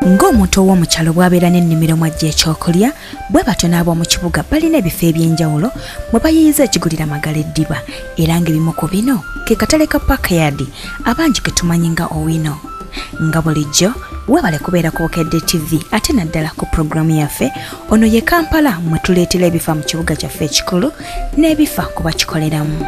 Ng'omuntu ow'omu kyalo bw'abeera n'ennimiro mw'ajja ekyokulya bwe batyo n'ab'omu kibuga balina ebifo eby'enjawulo mwe bayiyiza ekigulira Magala Eddiba era ng'ebimu ku bino ke katale ka Parkyard abangi ke tumanyi nga Owino. Nga bulijjo weebale kubeera ku Bukedde TV ate naddala ku pulogulaamu yaffe ono ye Kampala mwe tuleetera ebifa mu kibuga kyaffe ekikulu n'ebifa ku bakikoleramu.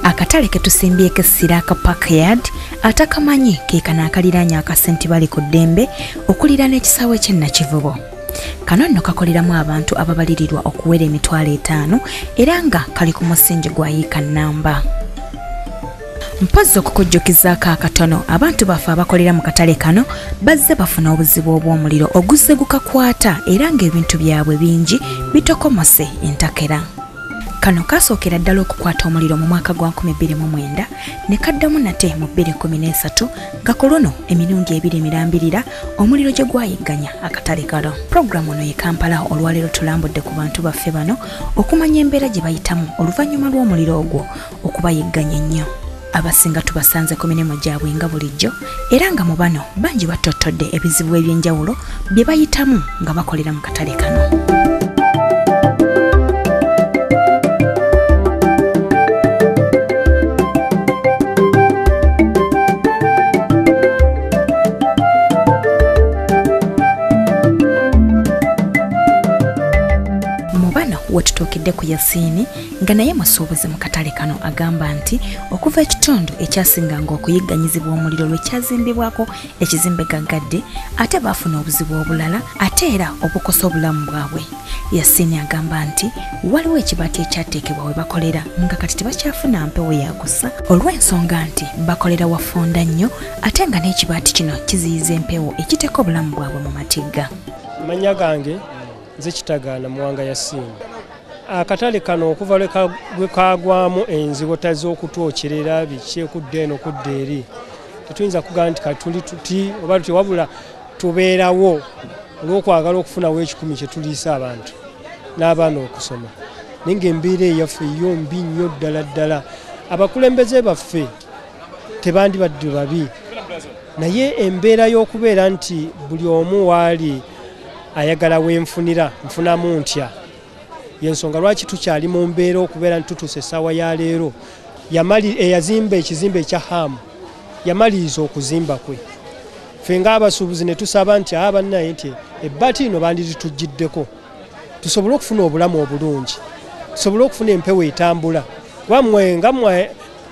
Akatale ke tusimbyeko essira aka Parkyard atakamanyi ke kano akaliraanye akasenti bali ku ddembe okulira n'ekisaawe ky'e Nakivubo. Kano nno kakoleramu abantu ababalirirwa okuwera emitwalo 5 era nga kali ku musingi gwa yiika nnamba. Mpozzi okukujjukizaako akatono abantu baffe abakolera mu katale kano bazze bafuna obuzibu obw'omuliro oguzze gukakwata era ng'ebintu byabwe bingi bitokomose entakera. Kano kasookera ddala okukwata omuliro mu mwaka gwa 2009 ne kaddamu nate mu 2013 nga ku luno emirundi 2 emirambirira omuliro gye gwayigganya akatale kano. Pulogulaamu ono ye Kampala olwaleero tulambudde ku bantu baffe bano okumanya embeera gye bayitamu oluvannyuma lw'omuliro ogwo okubayigganya ennyo. Abasinga tubasanze ku mirimu gyabwe nga bulijjo era nga mu bano bangi batottodde ebizibu eby'enjawulo bye bayitamu nga bakolera mu katale kano. Wetutuukidde ku Yasiini nga naye musuubuzi mu katale kano agamba nti okuva ekitundu ekyasinganga okuyigganyizibwa omuliro lwe kyazimbibwako ekizimbe gaggadde ate baafuna obuzibu obulala ate era obukosa obulamu bwabwe. Yasiini agamba nti waliwo ekibaati ekyateekebwa we bakolera nga kati tebakyafuna mpewo yakussa olw'ensonga nti bakolera wafonda nnyo ate nga n'ekibaati kino kiziyiza empewo ekiteeka obulamu bwabwe mu matigga. Amanya gange nze Kitagaana Muwanga Yasiini. Akatale kano okuva lwe kagwamu enzibota z'okutwokerera biki okudda eno okudda eri tetuyinza kugamba nti katuli tuti oba tuti wabula tubeerawo olw'okwagala okufunawo ekikumi kye tuliisa abantu n'abaana okusoma naye ng'embeera eyaffe yo mbi nnyo ddala. Abakulembeze baffe tebandibadde babi naye embeera y'okubeera nti buli omu waali ayagala wenfunira nfunamu ntya yensonga lwaki tukyali mu mbeera okubeera nti tutuuse essaawa ya leero eyazimba ekizimbe ekya Hamu yamaliriza okuzimba kwe ffe ng'abasuubuzi ne tusaba nti bannaye nti ebbaati lino bandiritujjiddeko tusobole okufuna obulamu obulungi tusobole okufuna empewo etambula kuba nga mmwe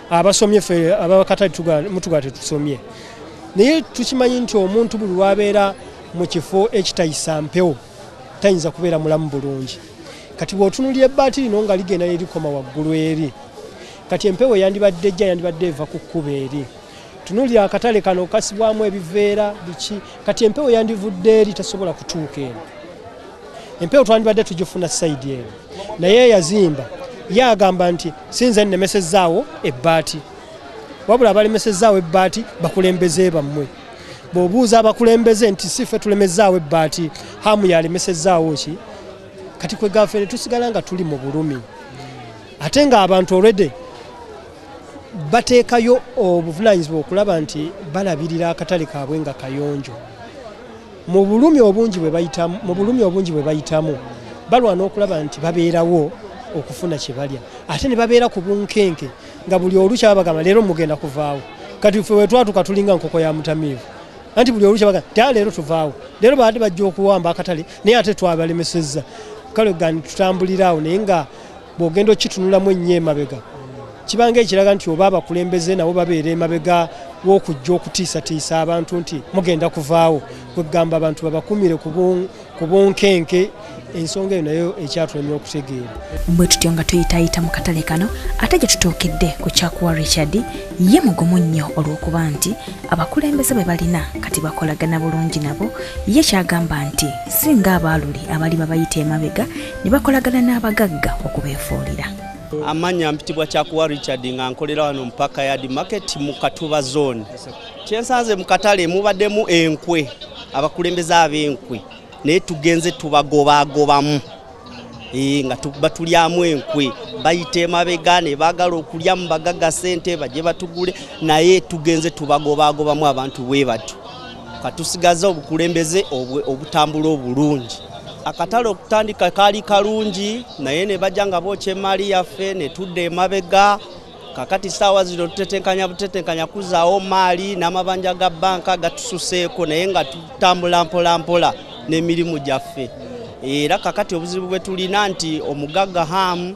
abasomye ffe abakatale mutuga tetusomye naye tukimanyi nti omuntu buli lwabeera mu kifo ekitayisa mpewo tayinza kubeera mulamu bulungi. Kati bw'otunuulira ebbaati lino nga ligenda nerikoma waggulu eri kati empewo yandibadde ejja yandibadde eva ku kkubo eri. Tunuulira akatale kano kasibwamu ebiveera biki kati empewo yandivudde eri tasobola kutuuka eno. Empewo twandibadde tugifuna sayidi eno naye yazimba ye agamba nti sinze nnemesezaawo ebbaati wabula abalemesezaawo ebbaati bakulembeze bammwe. Bw'obuuza abakulembeze nti si ffe tulemezaawo ebbaati Hamu yalemesezaawo ki kati kwe gaffe ne tusigala nga tuli mu bulumi ate nga abantu already bateekayo obuvunaanyizibwa okulaba nti balabirira akatale kaabwe nga kayonjo. Mu bulumi obungi bwe bayitamu balwana okulaba nti babeerawo okufuna kye balya ate ne babeera ku bunkenke nga buli olukya bagamba leero mugenda kuvaawo kati ffe wetwatuka tulinga nkoko ya mutamiivu anti buli olukya bagamba leero tuvaawo leero baadde bajja okuwamba akatale naye ate twabalemesezza kale gani tutambuliraawo naye nga bw'ogenda okitunulamu ennyo emabega kibanga ekiraga nti oba abakulembeze nabo babeera emabega w'okujja okutiisatiisa abantu nti mugenda kuvaawo kwegamba abantu babakumire ku bunkenke. Ensonga eyo nayo ekyatulemye okutegeera. Bwe tutyo nga tuyitaayita mu katale kano ate gye tutuukidde ku Kyakuwa Richard ye mugumu nnyo olw'okuba nti abakulembeze be balina kati bakolagana bulungi nabo. Ye kyagamba nti singa abaaluli abali babayita emabega ne bakolagana n'abagagga okubeefuulira. Amanya mpitibwa Kyakuwa Richard nga nkolera wano mu Parkyard Market mu Katuba zone. Kyensanze mu katale mubaddemu enkwe, abakulembeze ab'enkwe. Naye tugenze tubagobagobamu nga batulyamu enkwe bayite emabega ne baagala okulya mu bagagga ssente bajje batugule, naye tugenze tubagobagobamu abantu bwe batyo katusigaza obukulembeze obutambula obulungi. Akatale okutandika kaali kalungi naye ne bajja nga bookya emaali yaffe ne tudda emabega. Kakati saawa zino tutetenkanya kuzaawo maali n'amabanja ga banka gatususeeko naye nga tutambula mpola n'emirimu gyaffe. Era kakati obuzibu bwe tulina nti omugagga Hamu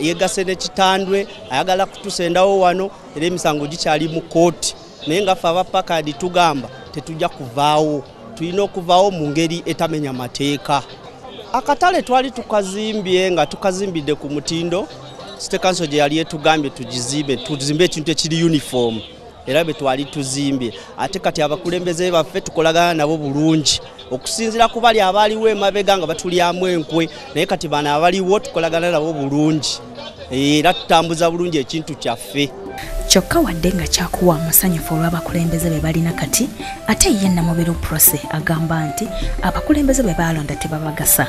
yeegase n'ekitandwe ayagala kutusendawo wano era emisango gikyali mu kooti, naye nga ffe aba Parkyard tugamba tetujja kuvaawo, tulina okuvaawo mu ngeri etamenya mateeka. Akatale twali tukazimbye nga tukazimbidde ku mutindo City Council gye yali etugambye tuzimbe ekintu ekiri uniform era bwe twali tuzimbye. Ate kati abakulembeze baffe tukolagana nabo bulungi okusinzira ku bali abaliwo emabega nga batulyamu enkwe, naye kati bano abaliwo tukolagana nabo bulungi era tutambuza bulungi ekintu kyaffe. Kyokka wadde nga Kyakuwa musanyufu olw'abakulembeze be balina kati, ate ye Namubiru Prose agamba nti abakulembeze be baalonda tebabagasa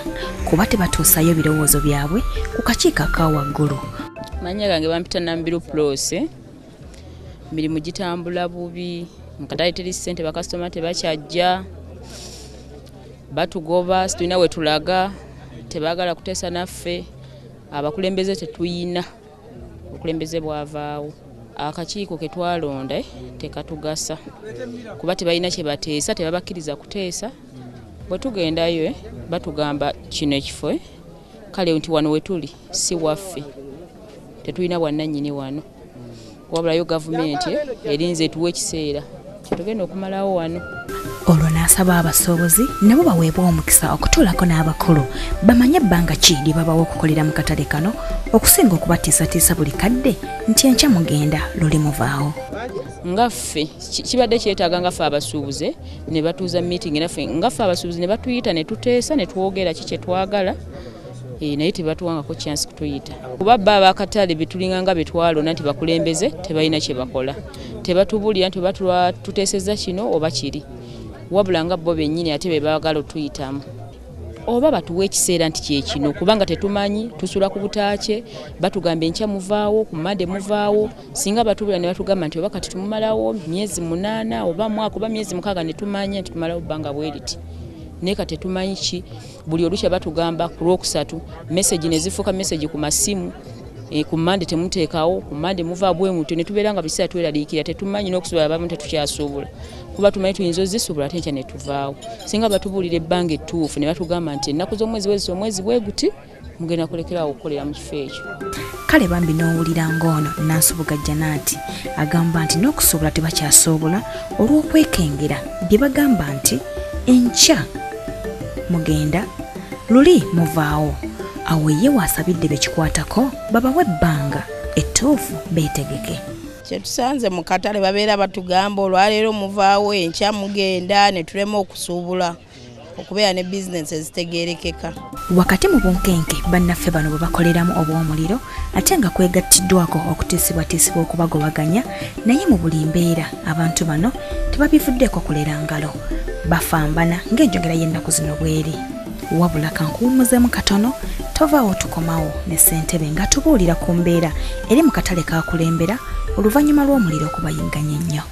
kuba tebatuusayo birowoozo byabwe ku kakiiko aka waggulu. Manya gange bampita Namubiru Prose. Mirimu gitambula bubi, mu katale teri ssente, bakasitoma tebakyajja, batugoba situlina we tulaga, tebaagala kuteesa naffe, abakulembeze tetuyina, obukulembeze bwavaawo. Akakiiko ke twalonda tekatugasa kuba tebalina kye bateesa, tebabakkiriza kuteesa. Bwe tugendayo batugamba kino ekifo kale nti wano we tuli si waffe, tetulina bwannannyini wano, wabulayo gavumenti erinze etuwa ekiseera tugenda okumalawo wano. Olwo n'asaba abasuubuzi nabo baweebwa omukisa okutuulako n'abakulu bamanye ebbanga ki lye babawo okukolera mu katale kano okusinga okubatiisatiisa buli kadde nti enkya mugenda luli muvaawo. Ngaffe kibadde kyetaaga ngaffe abasuubuze ne batuuza meeting naffe ngaffe abasuubuzi ne batuyita ne tuteesa ne twogera ki kye twagala. Naye tebatuwangako chance kutuyita kuba bba abakatale betulinga nga betwalona nti bakulembeze tebalina kye bakola, tebatubulira nti tuteeseza kino oba kiri, wabula nga bo bennyini ate be baagala otuyitamu oba batuwa ekiseera nti kyekino kubanga tetumanyi, tusula ku butaakye batugamba enkya muvaawo, ku Mande muvaawo. Singa batubulira ne batugamba nti oba kati tumumalawo myezi 8 oba mwaka oba myezi 6 ne tumanya nti tumalawo bbanga bwe liti. Naye kati tetumanyi ki, buli olukya batugamba ku Lwokusatu message ne zifuuka message ku masimu, ku Mande temuteekawo, ku Mande muvaa bwe mutyo ne tubeera nga biseera tweraliikira tetumanyi n'okusuubula abamu tetukyasuubula kuba tumanyi tuyinza ozisuubula ate enkya ne tuvaawo. Singa batubuulira ebbanga ettuufu ne batugamba nti ennaku z'omwezi wezisa omwezi bwe guti mugenda kulekeraawo okukolera mu kifo ekyo. Kale bambi n'owulira ng'ono Nansubuga Janaati agamba nti n'okusuubula tebakyasuubula olw'okwekengera bye bagamba nti enkya mugenda luli muvaawo. Awo ye waasabidde bekikwatako babawe ebbanga ettuufu beetegeke. Kyetusanze mu katale babeera batugamba olwaleero muvaawo enkya mugenda ne tulema okusuubula okubeera ne bizinesi ezitegeerekeka. Wakati mu bunkenke bannaffe bano bwe bakoleramu obw'omuliro ate nga kwegattiddwako okutiisibwatiisibwa okubagobaganya, naye mu buli mbeera abantu bano tebabivuddeeko kulera ngalo, bafambana ng'enjogera y'ennaku zino bweri. Wabula kankuwumuzemu katono tovaawo tukomawo ne ssentebe nga tubuulira ku mbeera eri mu katale kakulembera oluvannyuma lw'omuliro okubayigganya ennyo.